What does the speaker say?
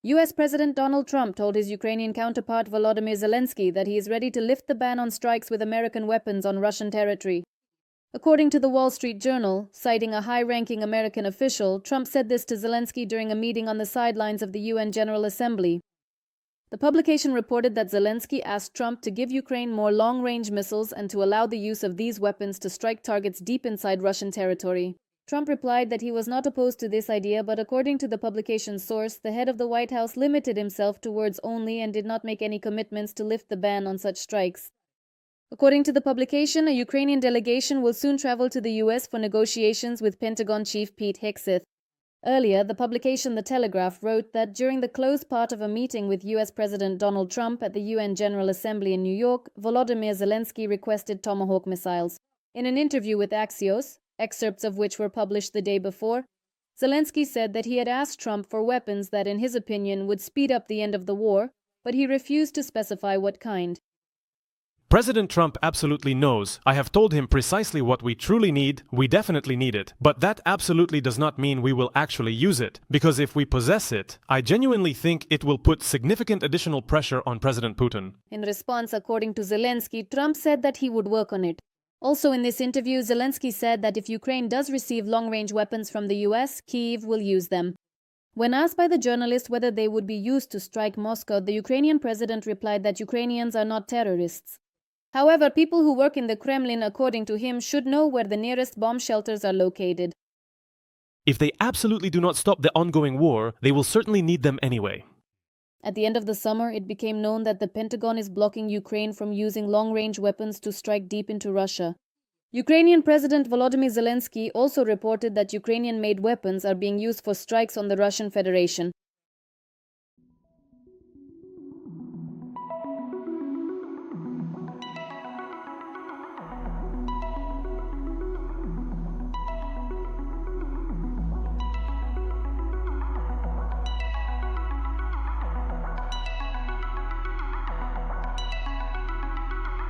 US President Donald Trump told his Ukrainian counterpart Volodymyr Zelenskyy that he is ready to lift the ban on strikes with American weapons on Russian territory. According to the Wall Street Journal, citing a high-ranking American official, Trump said this to Zelenskyy during a meeting on the sidelines of the UN General Assembly. The publication reported that Zelenskyy asked Trump to give Ukraine more long-range missiles and to allow the use of these weapons to strike targets deep inside Russian territory. Trump replied that he was not opposed to this idea, but according to the publication's source, the head of the White House limited himself to words only and did not make any commitments to lift the ban on such strikes. According to the publication, a Ukrainian delegation will soon travel to the US for negotiations with Pentagon Chief Pete Hegseth. Earlier, the publication The Telegraph wrote that during the closed part of a meeting with US President Donald Trump at the UN General Assembly in New York, Volodymyr Zelenskyy requested Tomahawk missiles. In an interview with Axios, excerpts of which were published the day before, Zelenskyy said that he had asked Trump for weapons that, in his opinion, would speed up the end of the war, but he refused to specify what kind. President Trump absolutely knows. I have told him precisely what we truly need. We definitely need it. But that absolutely does not mean we will actually use it. Because if we possess it, I genuinely think it will put significant additional pressure on President Putin. In response, according to Zelenskyy, Trump said that he would work on it. Also in this interview, Zelenskyy said that if Ukraine does receive long-range weapons from the US, Kyiv will use them. When asked by the journalist whether they would be used to strike Moscow, the Ukrainian president replied that Ukrainians are not terrorists. However, people who work in the Kremlin, according to him, should know where the nearest bomb shelters are located. If they absolutely do not stop the ongoing war, they will certainly need them anyway. At the end of the summer, it became known that the Pentagon is blocking Ukraine from using long-range weapons to strike deep into Russia. Ukrainian President Volodymyr Zelenskyy also reported that Ukrainian-made weapons are being used for strikes on the Russian Federation.